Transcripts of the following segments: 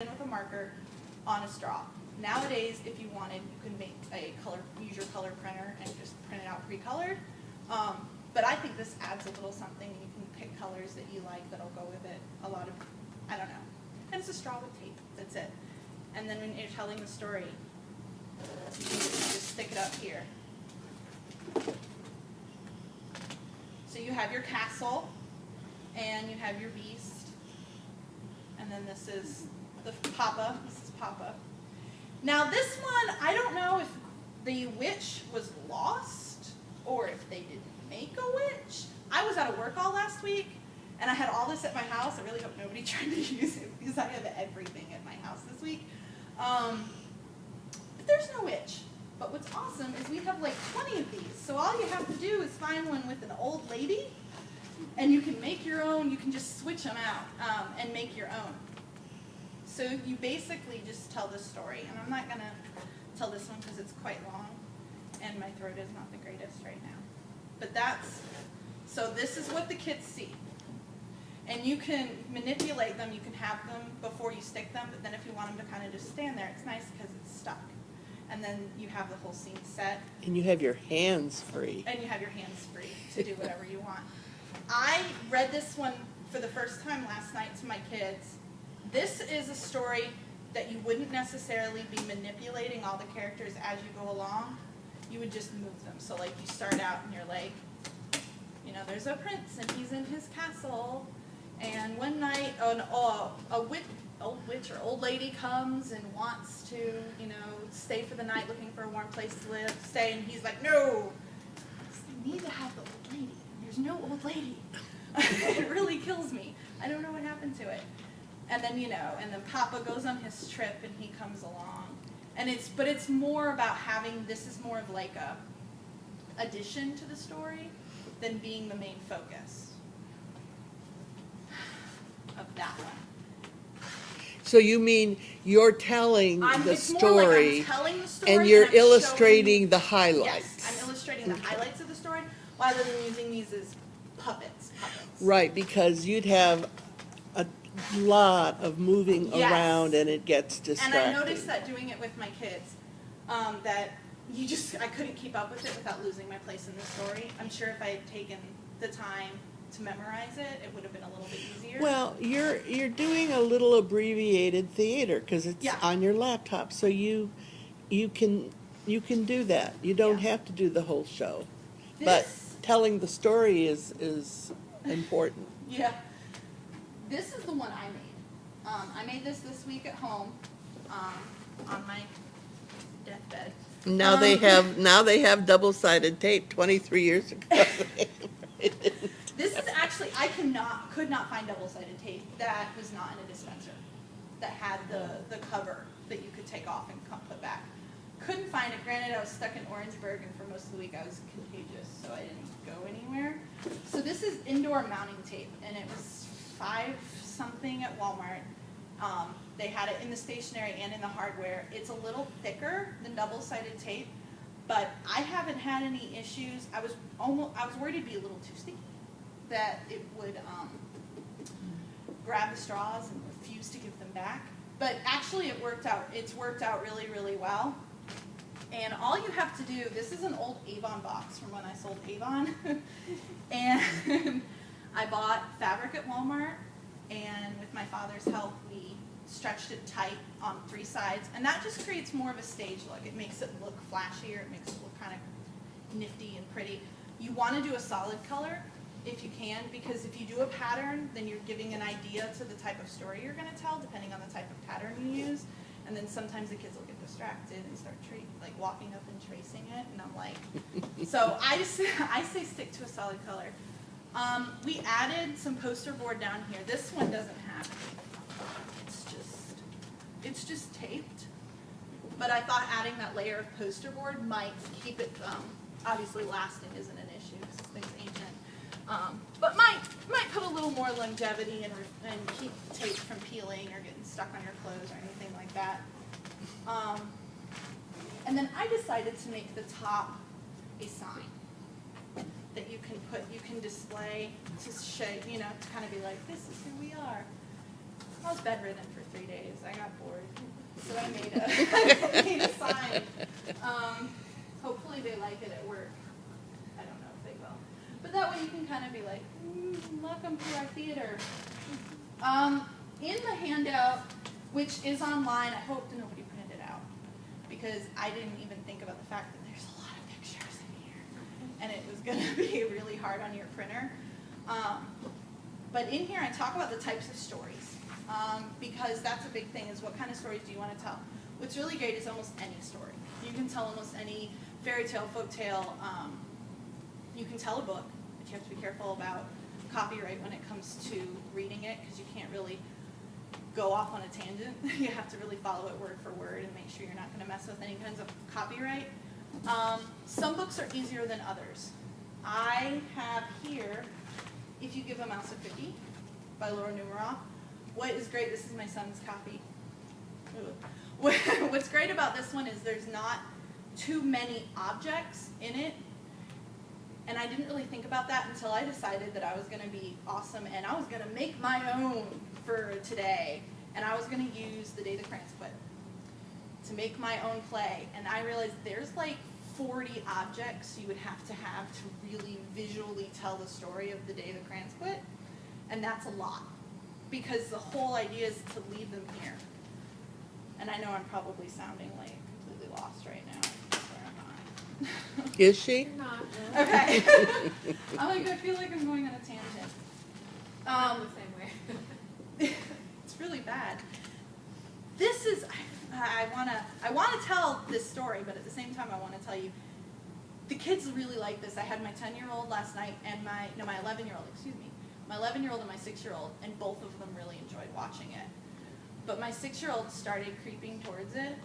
with a marker on a straw. Nowadays, if you wanted, you can make use your color printer and just print it out pre-colored. But I think this adds a little something. You can pick colors that you like that'll go with it. I don't know. And it's a straw with tape. That's it. And then when you're telling the story, you can just stick it up here. So you have your castle, and you have your beast, and then this is the Papa. This is Papa. Now this one, I don't know if the witch was lost or if they didn't make a witch. I was out of work all last week, and I had all this at my house. I really hope nobody tried to use it because I have everything at my house this week. But there's no witch. But what's awesome is we have like 20 of these. So all you have to do is find one with an old lady, and you can make your own. You can just switch them out and make your own. So you basically just tell the story. And I'm not going to tell this one because it's quite long, and my throat is not the greatest right now. But so this is what the kids see. And you can manipulate them. You can have them before you stick them. But then if you want them to kind of just stand there, it's nice because it's stuck. And then you have the whole scene set. And you have your hands free. And you have your hands free to do whatever you want. I read this one for the first time last night to my kids. This is a story that you wouldn't necessarily be manipulating all the characters as you go along. You would just move them. So like you start out and you're like, you know, there's a prince and he's in his castle. And one night a witch or old lady comes and wants to, you know, stay for the night looking for a warm place to stay. And he's like, no, I need to have the old lady. There's no old lady. It really kills me. I don't know what happened to it. And then, you know, and then Papa goes on his trip and he comes along. And but it's more about this is more of like a addition to the story than being the main focus of that one. So you mean you're telling the it's more like story, I'm telling the story and you're I'm illustrating the Yes, highlights. I'm illustrating the highlights of the story rather than using these as puppets. Right, because you'd have a lot of moving Yes. around and it gets And distracting. I noticed that doing it with my kids, that I couldn't keep up with it without losing my place in the story. I'm sure if I had taken the time to memorize it, it would have been a little bit easier. Well, you're doing a little abbreviated theater because it's on your laptop, so you can do that. You don't have to do the whole show, but telling the story is important. Yeah. This is the one I made. I made this week at home on my deathbed. Now they have double-sided tape. 23 years ago. This is actually could not find double-sided tape that was not in a dispenser that had the cover that you could take off and put back. Couldn't find it. Granted, I was stuck in Orangeburg, and for most of the week I was contagious, so I didn't go anywhere. So this is indoor mounting tape, and it was $5 something at Walmart. They had it in the stationery and in the hardware. It's a little thicker than double-sided tape, but I haven't had any issues. I was worried it'd be a little too sticky, that it would grab the straws and refuse to give them back. But actually it worked out. It's worked out really, really well. And all you have to do, this is an old Avon box from when I sold Avon. And I bought fabric at Walmart, and with my father's help, we stretched it tight on 3 sides. And that just creates more of a stage look. It makes it look flashier. It makes it look kind of nifty and pretty. You want to do a solid color if you can, because if you do a pattern, then you're giving an idea to the type of story you're going to tell, depending on the type of pattern you use. And then sometimes the kids will get distracted and start walking up and tracing it, and I'm like, so I say stick to a solid color. We added some poster board down here. This one doesn't have it. It's just taped. But I thought adding that layer of poster board might keep it, obviously lasting isn't an issue because this thing's ancient. But might put a little more longevity and keep tape from peeling or getting stuck on your clothes or anything like that. And then I decided to make the top a sign that you can display to show, you know, to kind of be like, this is who we are. I was bedridden for 3 days. I got bored. So I made a sign. Hopefully they like it at work. I don't know if they will. But that way you can kind of be like, welcome to our theater. In the handout, which is online, I hope nobody printed it out, because I didn't even think about the fact that there's a lot of pictures in here, and it was going to be really hard on your printer. But in here I talk about the types of stories, because that's a big thing, is what kind of stories do you want to tell? What's really great is almost any story. You can tell almost any fairy tale, folk tale. You can tell a book, but you have to be careful about copyright when it comes to reading it, because you can't really go off on a tangent. You have to really follow it word for word and make sure you're not going to mess with any kinds of copyright. Some books are easier than others. I have here If You Give a Mouse a Cookie by Laura Numeroff. What is great, this is my son's copy. What's great about this one is there's not too many objects in it. And I didn't really think about that until I decided that I was going to be awesome and I was going to make my own for today. And I was going to use The Day the Crayons Quit to make my own play. And I realized there's like 40 objects you would have to really visually tell the story of The Day the Crayons Quit. And that's a lot, because the whole idea is to leave them here. And I know I'm probably sounding like completely lost right now. Is she? You're not. Okay. I feel like I'm going on a tangent. I'm the same way. It's really bad. This is, I wanna tell this story, but at the same time I wanna tell you, the kids really like this. I had my 10-year-old last night and my 11-year-old, excuse me, my 11-year-old and my 6-year-old, and both of them really enjoyed watching it. But my 6-year-old started creeping towards it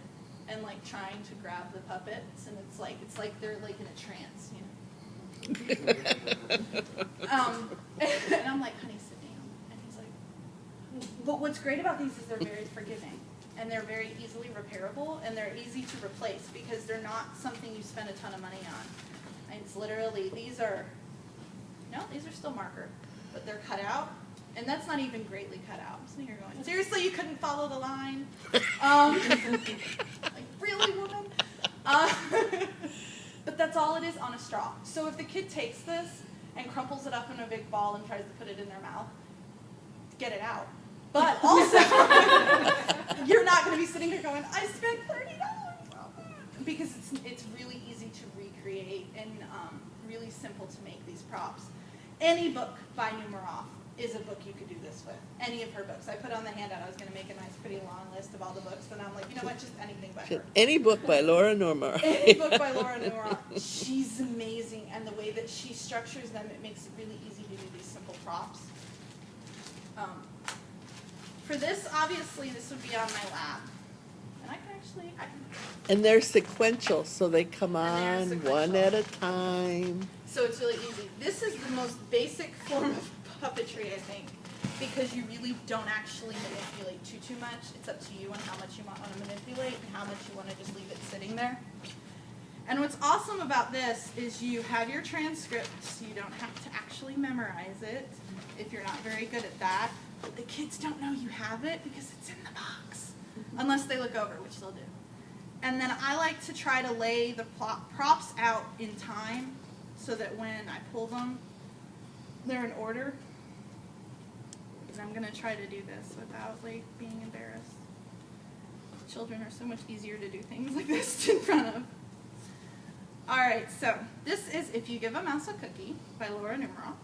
and like trying to grab the puppets, and it's like they're like in a trance, you know. And I'm like, honey, sit down. And he's like, but what's great about these is they're very forgiving, and they're very easily repairable, and they're easy to replace because they're not something you spend a ton of money on. And it's literally, these are still marker, but they're cut out. And that's not even greatly cut out. I'm sitting here going, seriously, you couldn't follow the line? Like, really, woman? But that's all it is on a straw. So if the kid takes this and crumples it up in a big ball and tries to put it in their mouth, get it out. But also, you're not going to be sitting here going, I spent $30 on that. Because it's really easy to recreate and really simple to make these props. Any book by Numeroff is a book you could do this with. Any of her books. I put on the handout, I was going to make a nice, pretty long list of all the books, and I'm like, you know what, just anything by her. Any book by Laura Numeroff. Any book by Laura Numeroff. She's amazing, and the way that she structures them, it makes it really easy to do these simple props. For this, obviously, this would be on my lap. And I can And they're sequential, so they come And on they're one at a time. So it's really easy. This is the most basic form of puppetry, I think, because you really don't actually manipulate too much. It's up to you on how much you want to manipulate and how much you want to just leave it sitting there. And what's awesome about this is you have your transcript, so you don't have to actually memorize it if you're not very good at that. But the kids don't know you have it because it's in the box, unless they look over, which they'll do. And then I like to try to lay the props out in time so that when I pull them, they're in order. And I'm going to try to do this without like being embarrassed. Children are so much easier to do things like this in front of. Alright, so this is If You Give a Mouse a Cookie by Laura Numeroff.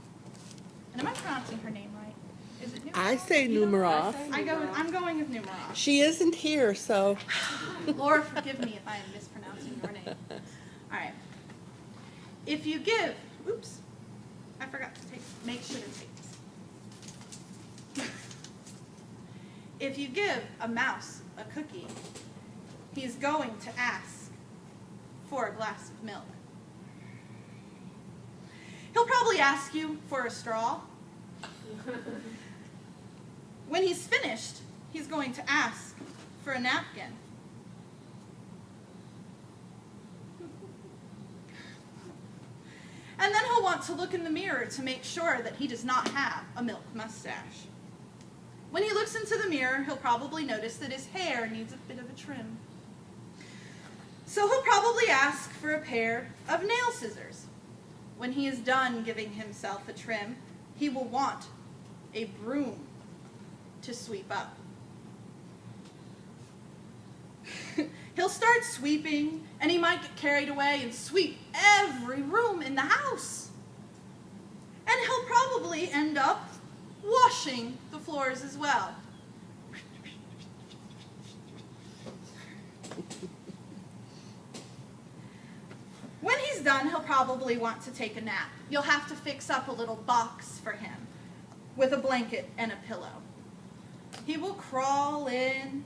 And am I pronouncing her name right? Is it Numeroff? I say Numeroff. I'm going with Numeroff. She isn't here, so. Laura, forgive me if I am mispronouncing your name. Alright. If you give, oops, I forgot to make sure to take this. If you give a mouse a cookie, he's going to ask for a glass of milk. He'll probably ask you for a straw. When he's finished, he's going to ask for a napkin. And then he'll want to look in the mirror to make sure that he does not have a milk mustache. When he looks into the mirror, he'll probably notice that his hair needs a bit of a trim. So he'll probably ask for a pair of nail scissors. When he is done giving himself a trim, he will want a broom to sweep up. He'll start sweeping, and he might get carried away and sweep every room in the house. And he'll probably end up washing the floors as well. When he's done, he'll probably want to take a nap. You'll have to fix up a little box for him with a blanket and a pillow. He will crawl in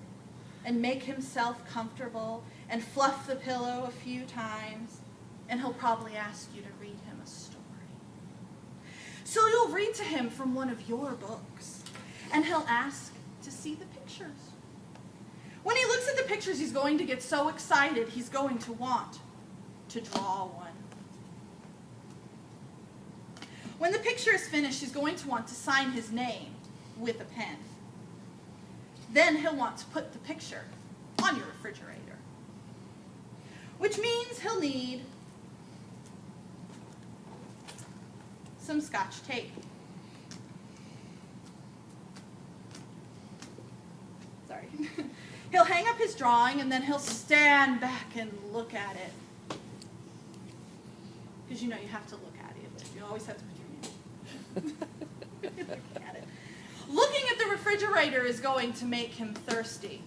and make himself comfortable and fluff the pillow a few times, and he'll probably ask you to read him a story. So you'll read to him from one of your books, and he'll ask to see the pictures. When he looks at the pictures, he's going to get so excited, he's going to want to draw one. When the picture is finished, he's going to want to sign his name with a pen. Then he'll want to put the picture on your refrigerator, which means he'll need some Scotch tape. Sorry. He'll hang up his drawing, and then he'll stand back and look at it. Because you know you have to look at it. You always have to put your name. Look at it. Looking at the refrigerator is going to make him thirsty.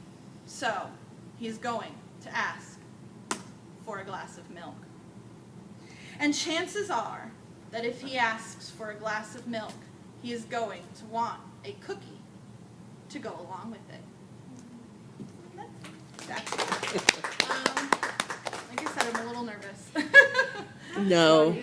So he's going to ask for a glass of milk. And chances are that if he asks for a glass of milk, he is going to want a cookie to go along with it. That's it. Like I said, I'm a little nervous. No.